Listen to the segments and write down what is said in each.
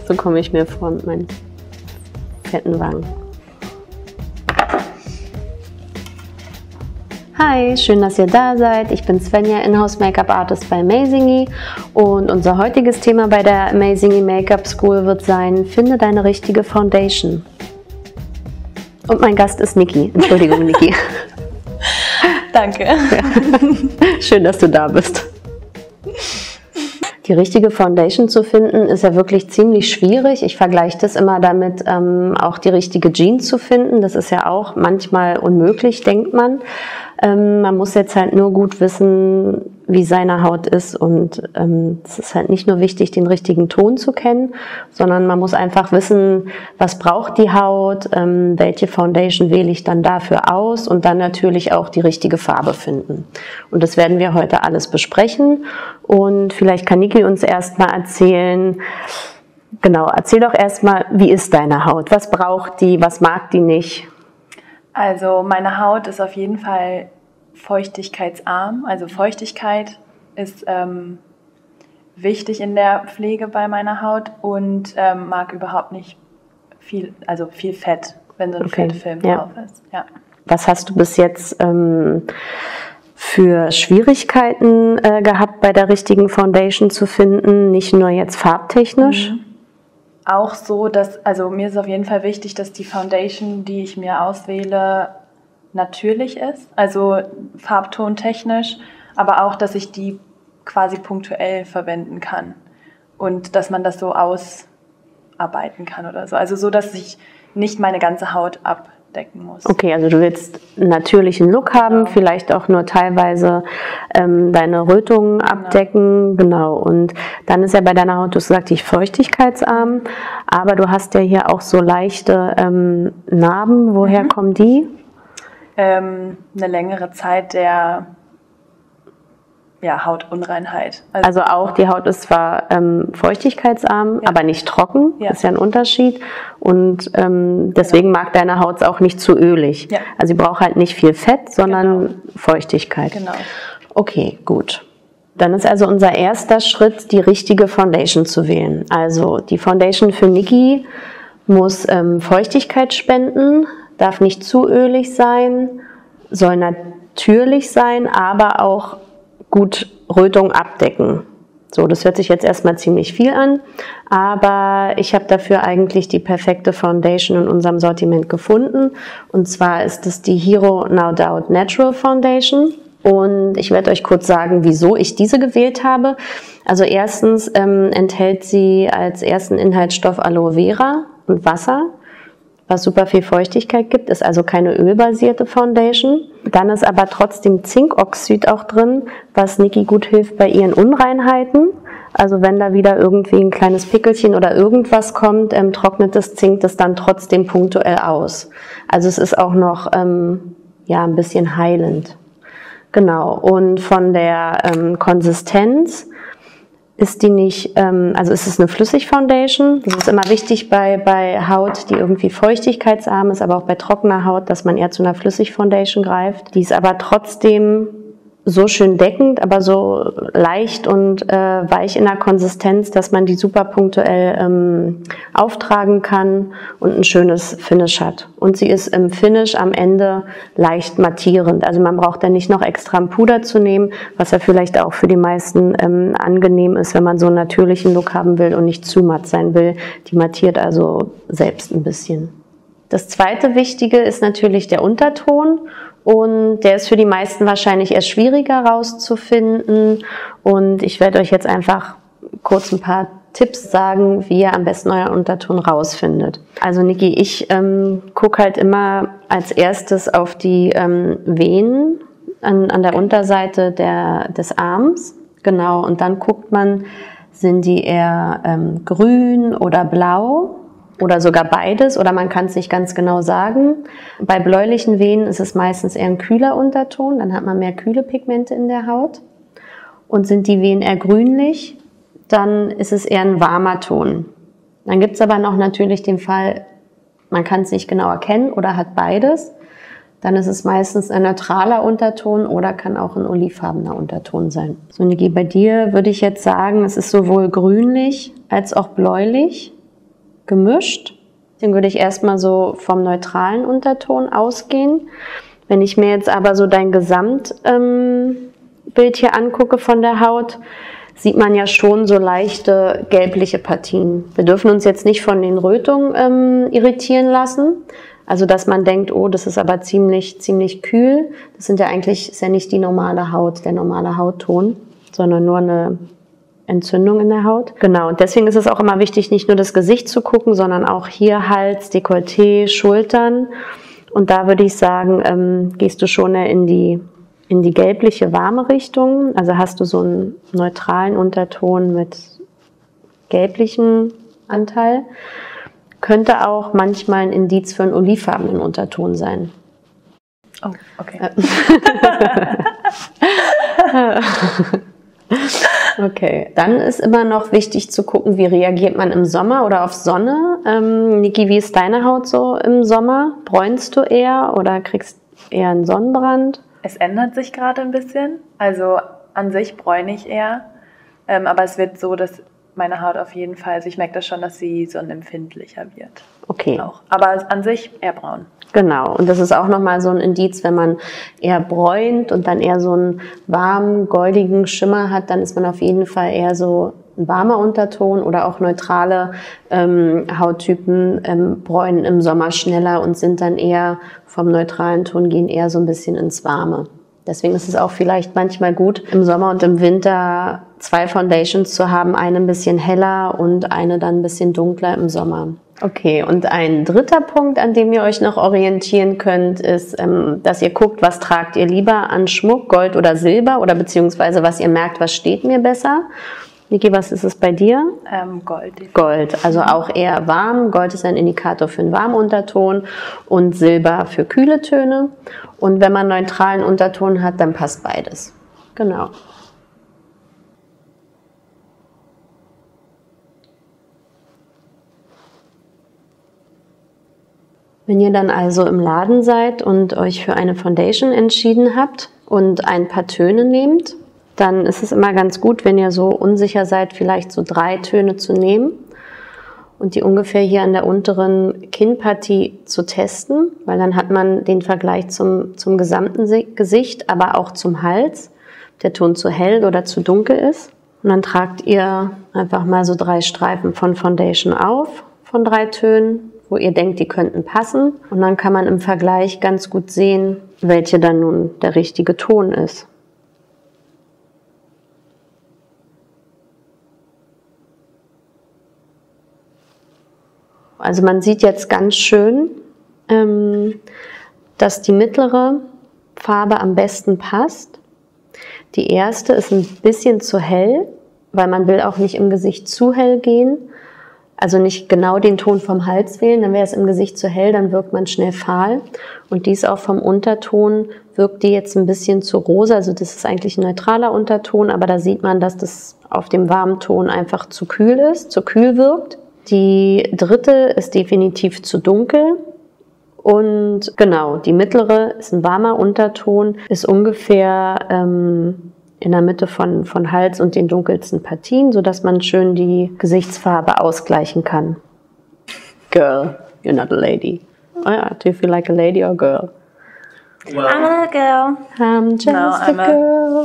So komme ich mir vor mit meinen fetten Wangen. Hi, schön, dass ihr da seid. Ich bin Svenja, Inhouse Make-up Artist bei Amazingy und unser heutiges Thema bei der Amazingy Make-up School wird sein: Finde deine richtige Foundation. Und mein Gast ist Niki. Entschuldigung, Niki. Danke. Ja. Schön, dass du da bist. Die richtige Foundation zu finden, ist ja wirklich ziemlich schwierig. Ich vergleiche das immer damit, auch die richtige Jeans zu finden. Das ist ja auch manchmal unmöglich, denkt man. Man muss jetzt halt nur gut wissen, wie seine Haut ist. Und es ist halt nicht nur wichtig, den richtigen Ton zu kennen, sondern man muss einfach wissen, was braucht die Haut, welche Foundation wähle ich dann dafür aus und dann natürlich auch die richtige Farbe finden. Und das werden wir heute alles besprechen. Und vielleicht kann Niki uns erstmal erzählen, genau, erzähl doch erstmal, wie ist deine Haut? Was braucht die, was mag die nicht? Also meine Haut ist auf jeden Fall feuchtigkeitsarm. Also Feuchtigkeit ist wichtig in der Pflege bei meiner Haut und mag überhaupt nicht viel Fett, wenn so ein Fettfilm drauf ist. Ja. Was hast du bis jetzt für Schwierigkeiten gehabt, bei der richtigen Foundation zu finden? Nicht nur jetzt farbtechnisch? Auch so, also mir ist auf jeden Fall wichtig, dass die Foundation, die ich mir auswähle, natürlich ist, also farbtontechnisch, aber auch, dass ich die quasi punktuell verwenden kann und dass man das so ausarbeiten kann oder so. Also so, dass ich nicht meine ganze Haut abdecken muss. Okay, also du willst einen natürlichen Look haben, vielleicht auch nur teilweise deine Rötungen abdecken, genau. Und dann ist ja bei deiner Haut, du hast gesagt, die feuchtigkeitsarm, aber du hast ja hier auch so leichte Narben. Woher kommen die? Eine längere Zeit der Hautunreinheit. Also auch die Haut ist zwar feuchtigkeitsarm, aber nicht trocken, das ist ja ein Unterschied. Und deswegen mag deine Haut es auch nicht zu ölig. Ja. Also sie braucht halt nicht viel Fett, sondern Feuchtigkeit. Genau. Okay, gut. Dann ist also unser erster Schritt, die richtige Foundation zu wählen. Also die Foundation für Niki muss Feuchtigkeit spenden, darf nicht zu ölig sein, soll natürlich sein, aber auch gut Rötung abdecken. So, das hört sich jetzt erstmal ziemlich viel an, aber ich habe dafür eigentlich die perfekte Foundation in unserem Sortiment gefunden. Und zwar ist es die Hero No Doubt Natural Foundation. Und ich werde euch kurz sagen, wieso ich diese gewählt habe. Also erstens enthält sie als ersten Inhaltsstoff Aloe Vera und Wasser, was super viel Feuchtigkeit gibt, ist also keine ölbasierte Foundation. Dann ist aber trotzdem Zinkoxid auch drin, was Niki gut hilft bei ihren Unreinheiten. Also wenn da wieder irgendwie ein kleines Pickelchen oder irgendwas kommt, trocknet das Zink das dann trotzdem punktuell aus. Also es ist auch noch ein bisschen heilend. Genau, und von der Konsistenz ist die nicht, also ist es eine Flüssig-Foundation. Das ist immer wichtig bei Haut, die irgendwie feuchtigkeitsarm ist, aber auch bei trockener Haut, dass man eher zu einer Flüssig-Foundation greift. Die ist aber trotzdem so schön deckend, aber so leicht und weich in der Konsistenz, dass man die super punktuell auftragen kann und ein schönes Finish hat. Und sie ist im Finish am Ende leicht mattierend. Also man braucht dann nicht noch extra ein Puder zu nehmen, was ja vielleicht auch für die meisten angenehm ist, wenn man so einen natürlichen Look haben will und nicht zu matt sein will. Die mattiert also selbst ein bisschen. Das zweite Wichtige ist natürlich der Unterton. Und der ist für die meisten wahrscheinlich erst schwieriger rauszufinden. Und ich werde euch jetzt einfach kurz ein paar Tipps sagen, wie ihr am besten euren Unterton rausfindet. Also Niki, ich gucke halt immer als erstes auf die Venen an der Unterseite des Arms. Genau, und dann guckt man, sind die eher grün oder blau? Oder sogar beides, oder man kann es nicht ganz genau sagen. Bei bläulichen Venen ist es meistens eher ein kühler Unterton, dann hat man mehr kühle Pigmente in der Haut. Und sind die Venen eher grünlich, dann ist es eher ein warmer Ton. Dann gibt es aber noch natürlich den Fall, man kann es nicht genau erkennen oder hat beides. Dann ist es meistens ein neutraler Unterton oder kann auch ein olivfarbener Unterton sein. So, Niki, bei dir würde ich jetzt sagen, es ist sowohl grünlich als auch bläulich. gemischt. Den würde ich erstmal so vom neutralen Unterton ausgehen. Wenn ich mir jetzt aber so dein Gesamtbild hier angucke von der Haut, sieht man ja schon so leichte gelbliche Partien. Wir dürfen uns jetzt nicht von den Rötungen irritieren lassen. Also dass man denkt, oh, das ist aber ziemlich kühl. Das ist ja nicht die normale Haut, der normale Hautton, sondern nur eine Entzündung in der Haut. Genau, und deswegen ist es auch immer wichtig, nicht nur das Gesicht zu gucken, sondern auch hier Hals, Dekolleté, Schultern. Und da würde ich sagen, gehst du schon in die gelbliche, warme Richtung. Also hast du so einen neutralen Unterton mit gelblichem Anteil. Könnte auch manchmal ein Indiz für einen olivfarbenen Unterton sein. Oh, okay. Okay, dann ist immer noch wichtig zu gucken, wie reagiert man im Sommer oder auf Sonne. Niki, wie ist deine Haut so im Sommer? Bräunst du eher oder kriegst eher einen Sonnenbrand? Es ändert sich gerade ein bisschen. Also an sich bräune ich eher. Aber es wird so, dass meine Haut auf jeden Fall, also ich merke das schon, dass sie sonnenempfindlicher wird. Okay. Auch. Aber an sich eher braun. Genau, und das ist auch nochmal so ein Indiz, wenn man eher bräunt und dann eher so einen warmen, goldigen Schimmer hat, dann ist man auf jeden Fall eher so ein warmer Unterton oder auch neutrale Hauttypen bräunen im Sommer schneller und sind dann eher vom neutralen Ton, gehen eher so ein bisschen ins Warme. Deswegen ist es auch vielleicht manchmal gut, im Sommer und im Winter 2 Foundations zu haben, eine ein bisschen heller und eine dann ein bisschen dunkler im Sommer. Okay, und ein dritter Punkt, an dem ihr euch noch orientieren könnt, ist, dass ihr guckt, was tragt ihr lieber an Schmuck, Gold oder Silber oder beziehungsweise was ihr merkt, was steht mir besser. Niki, was ist es bei dir? Gold. Gold, also auch eher warm. Gold ist ein Indikator für einen warmen Unterton und Silber für kühle Töne. Und wenn man einen neutralen Unterton hat, dann passt beides. Genau. Wenn ihr dann also im Laden seid und euch für eine Foundation entschieden habt und ein paar Töne nehmt, dann ist es immer ganz gut, wenn ihr so unsicher seid, vielleicht so 3 Töne zu nehmen und die ungefähr hier an der unteren Kinnpartie zu testen, weil dann hat man den Vergleich zum gesamten Gesicht, aber auch zum Hals, ob der Ton zu hell oder zu dunkel ist. Und dann tragt ihr einfach mal so 3 Streifen von Foundation auf, von 3 Tönen, wo ihr denkt, die könnten passen. Und dann kann man im Vergleich ganz gut sehen, welche dann nun der richtige Ton ist. Also man sieht jetzt ganz schön, dass die mittlere Farbe am besten passt. Die erste ist ein bisschen zu hell, weil man will auch nicht im Gesicht zu hell gehen. Also nicht genau den Ton vom Hals wählen, dann wäre es im Gesicht zu hell, dann wirkt man schnell fahl. Und dies auch vom Unterton wirkt die jetzt ein bisschen zu rosa. Also das ist eigentlich ein neutraler Unterton, aber da sieht man, dass das auf dem warmen Ton einfach zu kühl ist, zu kühl wirkt. Die dritte ist definitiv zu dunkel. Und genau, die mittlere ist ein warmer Unterton, ist ungefähr in der Mitte von Hals und den dunkelsten Partien, sodass man schön die Gesichtsfarbe ausgleichen kann. Girl, you're not a lady. Oh yeah, do you feel like a lady or a girl? Well, I'm a girl. I'm just a girl.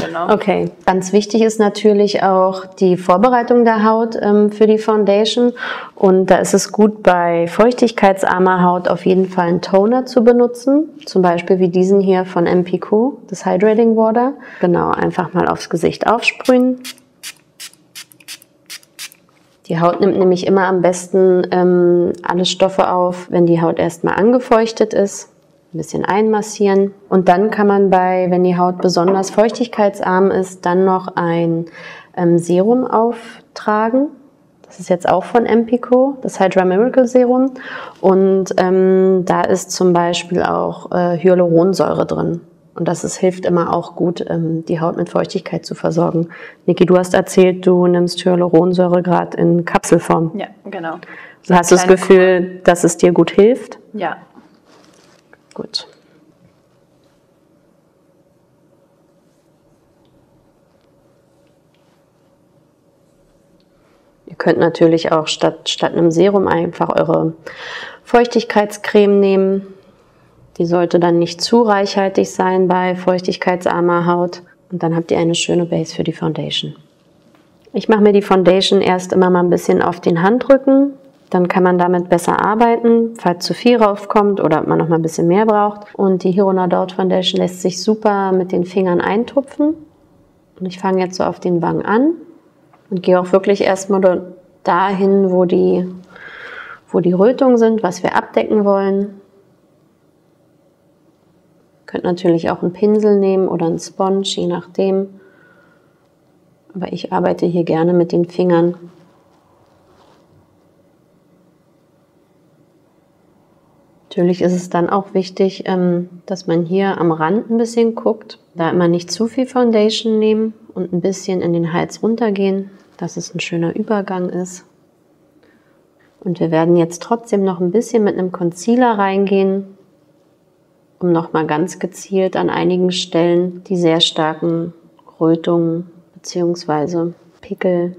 Genau. Okay, ganz wichtig ist natürlich auch die Vorbereitung der Haut für die Foundation. Und da ist es gut, bei feuchtigkeitsarmer Haut auf jeden Fall einen Toner zu benutzen. Zum Beispiel wie diesen hier von MPQ, das Hydrating Water. Genau, einfach mal aufs Gesicht aufsprühen. Die Haut nimmt nämlich immer am besten alle Stoffe auf, wenn die Haut erstmal angefeuchtet ist. Ein bisschen einmassieren. Und dann kann man wenn die Haut besonders feuchtigkeitsarm ist, dann noch ein Serum auftragen. Das ist jetzt auch von MPQ, das Hydra Miracle Serum. Und da ist zum Beispiel auch Hyaluronsäure drin. Und hilft immer auch gut, die Haut mit Feuchtigkeit zu versorgen. Niki, du hast erzählt, du nimmst Hyaluronsäure gerade in Kapselform. Ja, genau. Hast du das Gefühl, dass es dir gut hilft? Ja. Gut. Ihr könnt natürlich auch statt einem Serum einfach eure Feuchtigkeitscreme nehmen. Die sollte dann nicht zu reichhaltig sein bei feuchtigkeitsarmer Haut. Und dann habt ihr eine schöne Base für die Foundation. Ich mache mir die Foundation erst immer mal ein bisschen auf den Handrücken. Dann kann man damit besser arbeiten, falls zu viel raufkommt oder man noch mal ein bisschen mehr braucht. Und die Hero No Doubt Foundation lässt sich super mit den Fingern eintupfen. Und ich fange jetzt so auf den Wangen an und gehe auch wirklich erstmal dahin, wo die Rötungen sind, was wir abdecken wollen. Ihr könnt natürlich auch einen Pinsel nehmen oder einen Sponge, je nachdem. Aber ich arbeite hier gerne mit den Fingern. Natürlich ist es dann auch wichtig, dass man hier am Rand ein bisschen guckt. Da immer nicht zu viel Foundation nehmen und ein bisschen in den Hals runtergehen, dass es ein schöner Übergang ist. Und wir werden jetzt trotzdem noch ein bisschen mit einem Concealer reingehen, um nochmal ganz gezielt an einigen Stellen die sehr starken Rötungen bzw. Pickel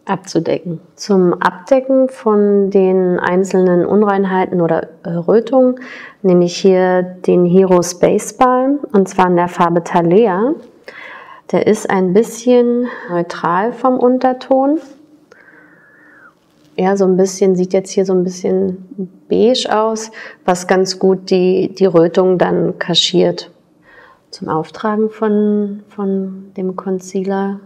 abzudecken. Zum Abdecken von den einzelnen Unreinheiten oder Rötungen nehme ich hier den Hero Space Balm und zwar in der Farbe Thalea. Der ist ein bisschen neutral vom Unterton. Ja, so ein bisschen, sieht jetzt hier so ein bisschen beige aus, was ganz gut die Rötung dann kaschiert. Zum Auftragen von dem Concealer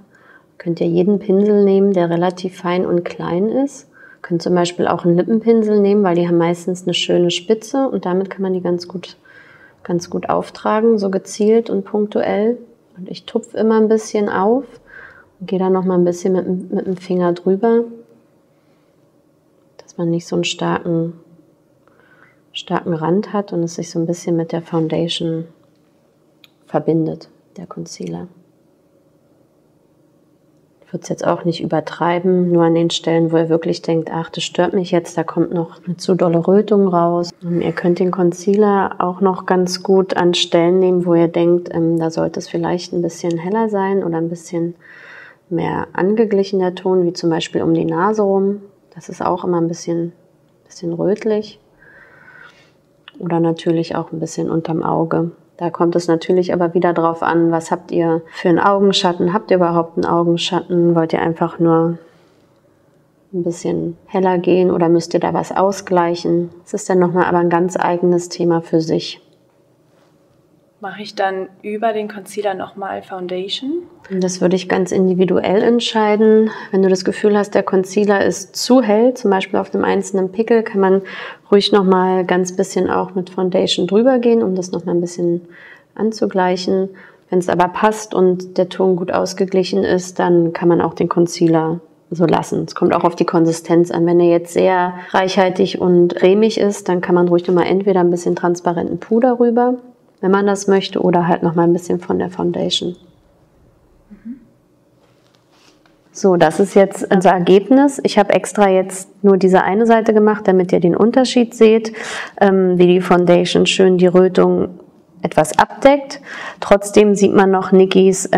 könnt ihr jeden Pinsel nehmen, der relativ fein und klein ist. Ihr könnt zum Beispiel auch einen Lippenpinsel nehmen, weil die haben meistens eine schöne Spitze und damit kann man die ganz gut auftragen, so gezielt und punktuell. Und ich tupfe immer ein bisschen auf und gehe dann noch mal ein bisschen mit dem Finger drüber, dass man nicht so einen starken Rand hat und es sich so ein bisschen mit der Foundation verbindet, der Concealer. Ich würde es jetzt auch nicht übertreiben, nur an den Stellen, wo ihr wirklich denkt, ach, das stört mich jetzt, da kommt noch eine zu dolle Rötung raus. Und ihr könnt den Concealer auch noch ganz gut an Stellen nehmen, wo ihr denkt, da sollte es vielleicht ein bisschen heller sein oder ein bisschen mehr angeglichen, der Ton, wie zum Beispiel um die Nase rum. Das ist auch immer ein bisschen rötlich. Oder natürlich auch ein bisschen unterm Auge. Da kommt es natürlich aber wieder drauf an, was habt ihr für einen Augenschatten? Habt ihr überhaupt einen Augenschatten? Wollt ihr einfach nur ein bisschen heller gehen oder müsst ihr da was ausgleichen? Das ist dann nochmal aber ein ganz eigenes Thema für sich. Mache ich dann über den Concealer nochmal Foundation? Das würde ich ganz individuell entscheiden. Wenn du das Gefühl hast, der Concealer ist zu hell, zum Beispiel auf einem einzelnen Pickel, kann man ruhig nochmal ganz bisschen auch mit Foundation drüber gehen, um das nochmal ein bisschen anzugleichen. Wenn es aber passt und der Ton gut ausgeglichen ist, dann kann man auch den Concealer so lassen. Es kommt auch auf die Konsistenz an. Wenn er jetzt sehr reichhaltig und cremig ist, dann kann man ruhig nochmal entweder ein bisschen transparenten Puder rüber, wenn man das möchte, oder halt noch mal ein bisschen von der Foundation. So, das ist jetzt unser Ergebnis. Ich habe extra jetzt nur diese eine Seite gemacht, damit ihr den Unterschied seht, wie die Foundation schön die Rötung etwas abdeckt. Trotzdem sieht man noch Nikis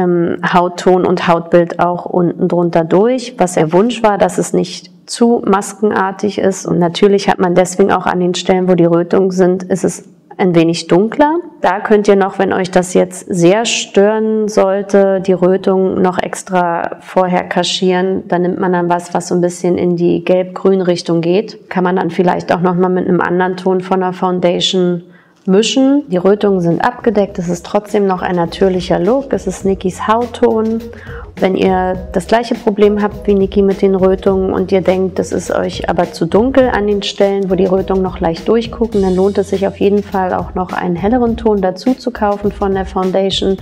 Hautton und Hautbild auch unten drunter durch, was der Wunsch war, dass es nicht zu maskenartig ist. Und natürlich hat man deswegen auch an den Stellen, wo die Rötungen sind, ist es ein wenig dunkler. Da könnt ihr noch, wenn euch das jetzt sehr stören sollte, die Rötung noch extra vorher kaschieren. Dann nimmt man dann was so ein bisschen in die gelb-grün Richtung geht. Kann man dann vielleicht auch noch mal mit einem anderen Ton von der Foundation mischen. Die Rötungen sind abgedeckt. Es ist trotzdem noch ein natürlicher Look. Es ist Nikis Hautton. Wenn ihr das gleiche Problem habt wie Niki mit den Rötungen und ihr denkt, das ist euch aber zu dunkel an den Stellen, wo die Rötungen noch leicht durchgucken, dann lohnt es sich auf jeden Fall auch noch einen helleren Ton dazu zu kaufen von der Foundation.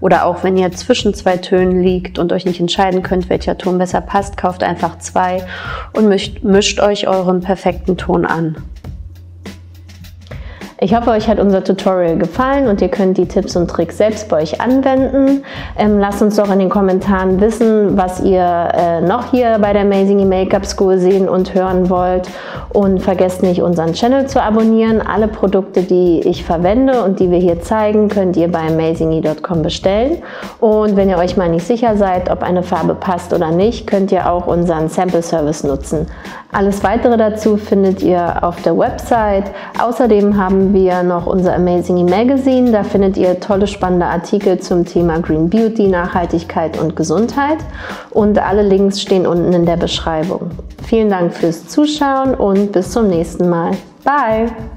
Oder auch wenn ihr zwischen zwei Tönen liegt und euch nicht entscheiden könnt, welcher Ton besser passt, kauft einfach zwei und mischt euch euren perfekten Ton an. Ich hoffe, euch hat unser Tutorial gefallen und ihr könnt die Tipps und Tricks selbst bei euch anwenden. Lasst uns doch in den Kommentaren wissen, was ihr noch hier bei der Amazingly Makeup School sehen und hören wollt. Und vergesst nicht, unseren Channel zu abonnieren. Alle Produkte, die ich verwende und die wir hier zeigen, könnt ihr bei amazingly.com bestellen. Und wenn ihr euch mal nicht sicher seid, ob eine Farbe passt oder nicht, könnt ihr auch unseren Sample Service nutzen. Alles weitere dazu findet ihr auf der Website. Außerdem haben wir noch unser Amazingly Magazine. Da findet ihr tolle, spannende Artikel zum Thema Green Beauty, Nachhaltigkeit und Gesundheit. Und alle Links stehen unten in der Beschreibung. Vielen Dank fürs Zuschauen und bis zum nächsten Mal. Bye!